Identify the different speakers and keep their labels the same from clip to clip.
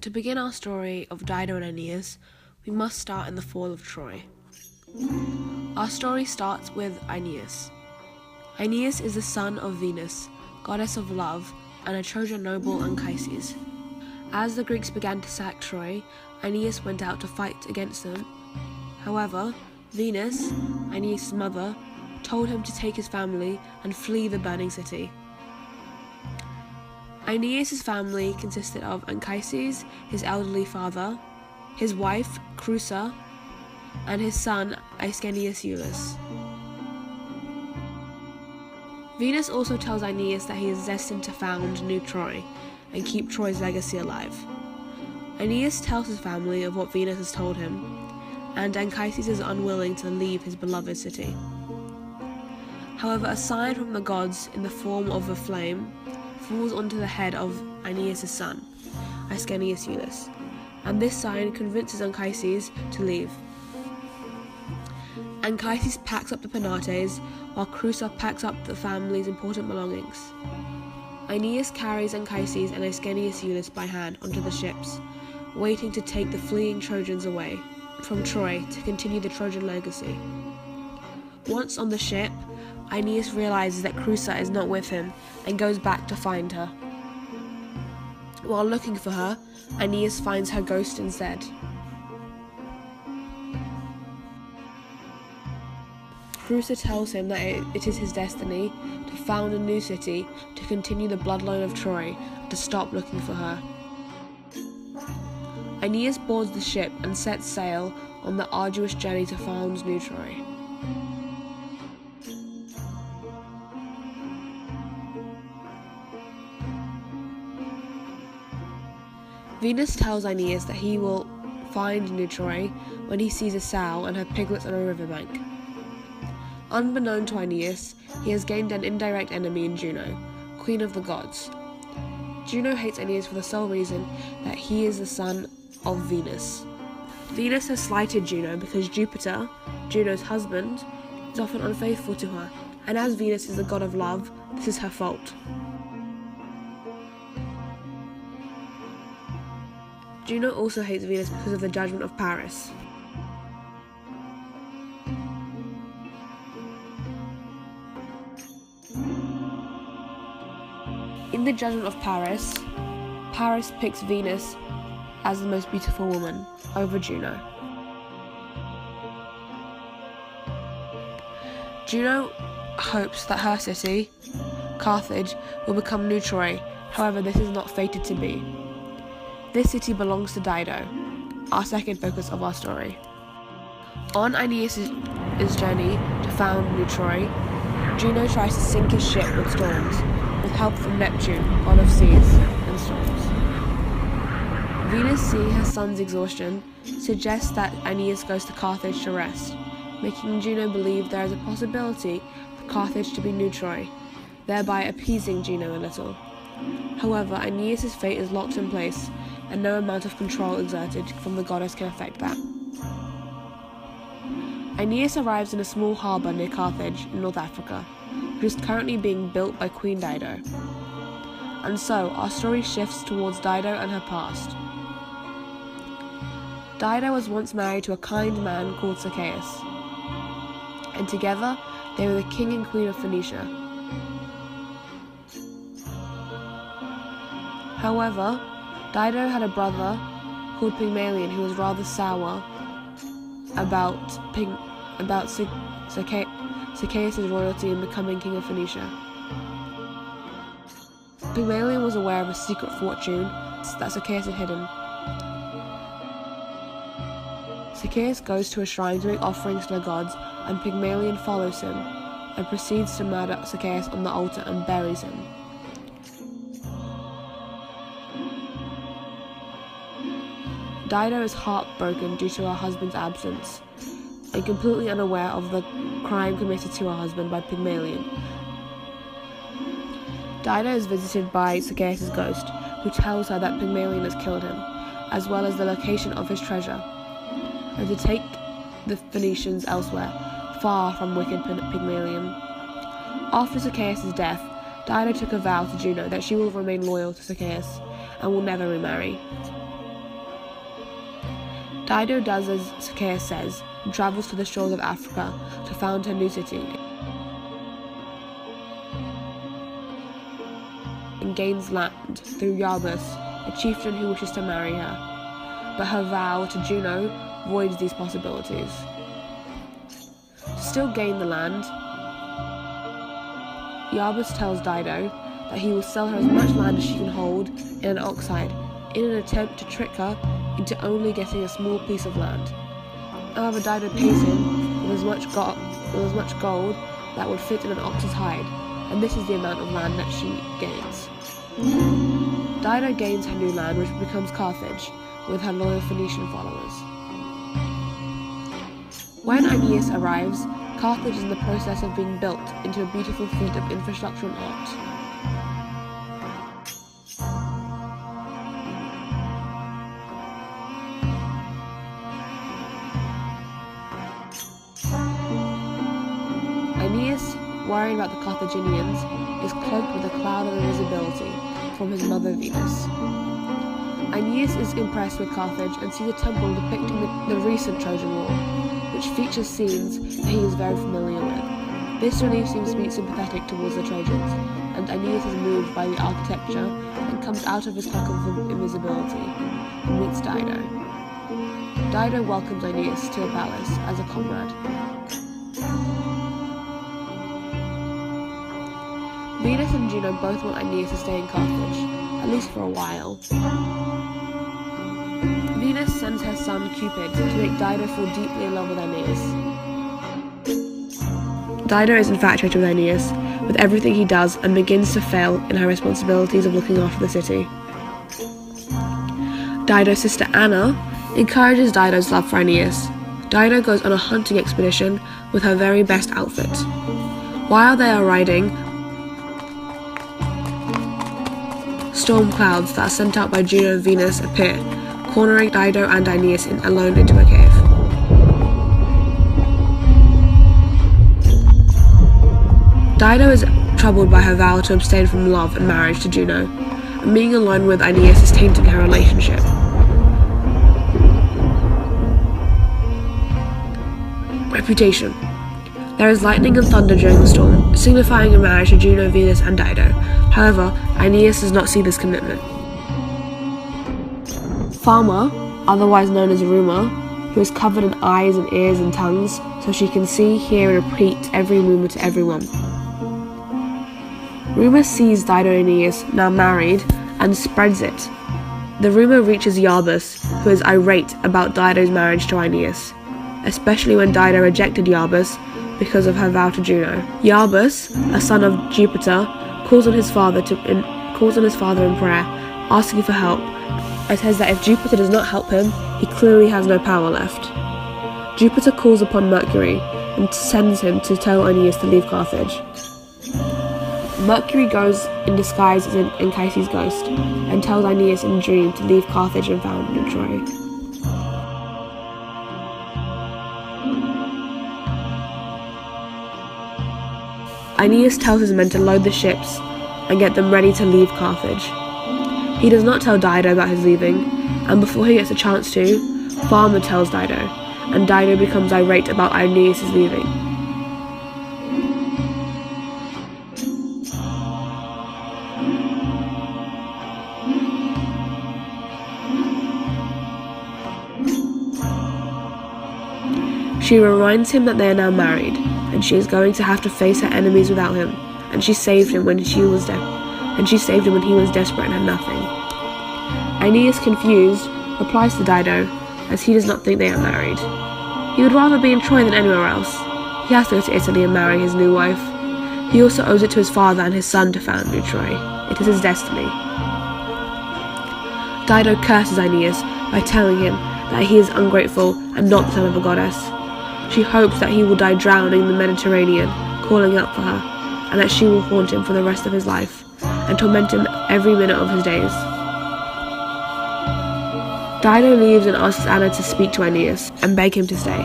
Speaker 1: To begin our story of Dido and Aeneas, we must start in the fall of Troy. Our story starts with Aeneas. Aeneas is the son of Venus, goddess of love, and a Trojan noble Anchises. As the Greeks began to sack Troy, Aeneas went out to fight against them. However, Venus, Aeneas' mother, told him to take his family and flee the burning city. Aeneas' family consisted of Anchises, his elderly father, his wife, Creusa, and his son, Aeneas Iulus. Venus also tells Aeneas that he is destined to found New Troy and keep Troy's legacy alive. Aeneas tells his family of what Venus has told him, and Anchises is unwilling to leave his beloved city. However, a sign from the gods in the form of a flame falls onto the head of Aeneas' son, Aeneas Iulus, and this sign convinces Anchises to leave. Anchises packs up the Penates, while Creusa packs up the family's important belongings. Aeneas carries Anchises and Aeneas Iulus by hand onto the ships, waiting to take the fleeing Trojans away from Troy to continue the Trojan legacy. Once on the ship, Aeneas realizes that Creusa is not with him and goes back to find her. While looking for her, Aeneas finds her ghost instead. Creusa tells him that it is his destiny to found a new city, to continue the bloodline of Troy, to stop looking for her. Aeneas boards the ship and sets sail on the arduous journey to found New Troy. Venus tells Aeneas that he will find New Troy when he sees a sow and her piglets on a riverbank. Unbeknown to Aeneas, he has gained an indirect enemy in Juno, queen of the gods. Juno hates Aeneas for the sole reason that he is the son of Venus. Venus has slighted Juno because Jupiter, Juno's husband, is often unfaithful to her, and as Venus is the god of love, this is her fault. Juno also hates Venus because of the judgment of Paris. In the judgment of Paris, Paris picks Venus as the most beautiful woman over Juno. Juno hopes that her city, Carthage, will become New Troy. However, this is not fated to be. This city belongs to Dido, our second focus of our story. On Aeneas' journey to found New Troy, Juno tries to sink his ship with storms, with help from Neptune, god of seas and storms. Venus, seeing her son's exhaustion, suggests that Aeneas goes to Carthage to rest, making Juno believe there is a possibility for Carthage to be New Troy, thereby appeasing Juno a little. However, Aeneas' fate is locked in place, and no amount of control exerted from the goddess can affect that. Aeneas arrives in a small harbour near Carthage in North Africa, which is currently being built by Queen Dido. And so, our story shifts towards Dido and her past. Dido was once married to a kind man called Zacchaeus, and together they were the king and queen of Phoenicia. However, Dido had a brother called Pygmalion who was rather sour about Zacchaeus' royalty in becoming king of Phoenicia. Pygmalion was aware of a secret fortune that Zacchaeus had hidden. Zacchaeus goes to a shrine to make offerings to the gods, and Pygmalion follows him and proceeds to murder Zacchaeus on the altar and buries him. Dido is heartbroken due to her husband's absence, and completely unaware of the crime committed to her husband by Pygmalion. Dido is visited by Zacchaeus' ghost, who tells her that Pygmalion has killed him, as well as the location of his treasure, and to take the Phoenicians elsewhere, far from wicked Pygmalion. After Zacchaeus' death, Dido took a vow to Juno that she will remain loyal to Zacchaeus and will never remarry. Dido does as Zacchaeus says and travels to the shores of Africa to found her new city and gains land through Iarbas, a chieftain who wishes to marry her, but her vow to Juno voids these possibilities. To still gain the land, Iarbas tells Dido that he will sell her as much land as she can hold in an ox hide, in an attempt to trick her into only getting a small piece of land. However, Dido pays him with as much gold that would fit in an ox's hide, and this is the amount of land that she gains. Dido gains her new land, which becomes Carthage, with her loyal Phoenician followers. When Aeneas arrives, Carthage is in the process of being built into a beautiful feat of infrastructure and art. Aeneas, worried about the Carthaginians, is cloaked with a cloud of invisibility from his mother Venus. Aeneas is impressed with Carthage and sees a temple depicting the recent Trojan War, which features scenes that he is very familiar with. This relief seems to be sympathetic towards the Trojans, and Aeneas is moved by the architecture and comes out of his cloak of invisibility and meets Dido. Dido welcomes Aeneas to the palace as a comrade. Venus and Juno both want Aeneas to stay in Carthage, at least for a while. Venus sends her son Cupid to make Dido fall deeply in love with Aeneas. Dido is infatuated with Aeneas, with everything he does, and begins to fail in her responsibilities of looking after the city. Dido's sister Anna encourages Dido's love for Aeneas. Dido goes on a hunting expedition with her very best outfit. While they are riding, storm clouds that are sent out by Juno and Venus appear, cornering Dido and Aeneas alone into a cave. Dido is troubled by her vow to abstain from love and marriage to Juno, and being alone with Aeneas is tainting her relationship. Reputation. There is lightning and thunder during the storm, signifying a marriage to Juno, Venus, and Dido. However, Aeneas does not see this commitment. Fama, otherwise known as Rumour, who is covered in eyes and ears and tongues, so she can see, hear, and repeat every rumour to everyone. Rumour sees Dido and Aeneas now married and spreads it. The rumour reaches Iarbas, who is irate about Dido's marriage to Aeneas, especially when Dido rejected Iarbas because of her vow to Juno. Iarbas, a son of Jupiter, calls on his father in prayer, asking for help, and says that if Jupiter does not help him, he clearly has no power left. Jupiter calls upon Mercury and sends him to tell Aeneas to leave Carthage. Mercury goes in disguise as Anchises' ghost and tells Aeneas in a dream to leave Carthage and found in Troy. Aeneas tells his men to load the ships and get them ready to leave Carthage. He does not tell Dido about his leaving, and before he gets a chance to, Fama tells Dido, and Dido becomes irate about Aeneas' leaving. She reminds him that they are now married, and she is going to have to face her enemies without him, and she saved him when he was desperate and had nothing. Aeneas, confused, replies to Dido, as he does not think they are married. He would rather be in Troy than anywhere else. He has to go to Italy and marry his new wife. He also owes it to his father and his son to found New Troy. It is his destiny. Dido curses Aeneas by telling him that he is ungrateful and not the son of a goddess. She hopes that he will die drowning in the Mediterranean, calling out for her, and that she will haunt him for the rest of his life, and torment him every minute of his days. Dido leaves and asks Anna to speak to Aeneas, and beg him to stay.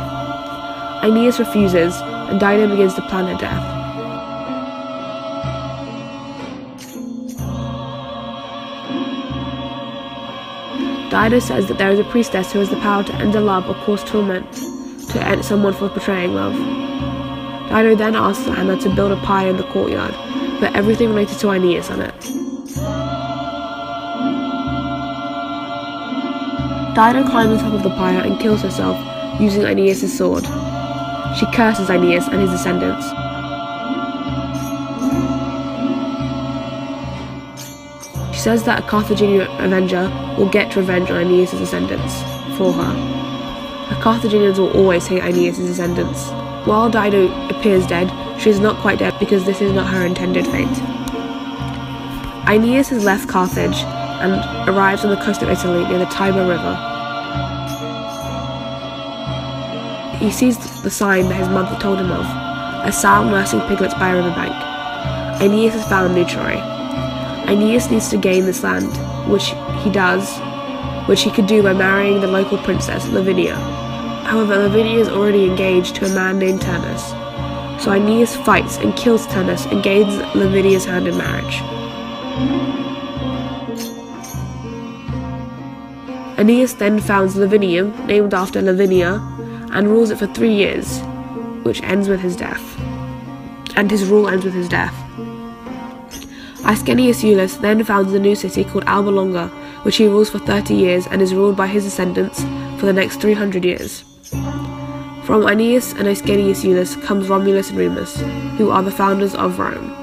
Speaker 1: Aeneas refuses, and Dido begins to plan her death. Dido says that there is a priestess who has the power to end a love or cause torment to end someone for betraying love. Dido then asks Anna to build a pyre in the courtyard, put everything related to Aeneas on it. Dido climbs on top of the pyre and kills herself using Aeneas' sword. She curses Aeneas and his descendants. She says that a Carthaginian avenger will get revenge on Aeneas' descendants for her. The Carthaginians will always hate Aeneas' descendants. While Dido appears dead, she is not quite dead because this is not her intended fate. Aeneas has left Carthage and arrives on the coast of Italy near the Tiber River. He sees the sign that his mother told him of, a sow nursing piglets by a riverbank. Aeneas has found new Troy. Aeneas needs to gain this land, which he does, which he could do by marrying the local princess, Lavinia. However, Lavinia is already engaged to a man named Turnus, so Aeneas fights and kills Turnus and gains Lavinia's hand in marriage. Aeneas then founds Lavinium, named after Lavinia, and rules it for 3 years, which ends with his death. And his rule ends with his death. Ascanius Iulus then founds a new city called Alba Longa, which he rules for 30 years and is ruled by his descendants for the next 300 years. From Aeneas and Ascanius Iulus comes Romulus and Remus, who are the founders of Rome.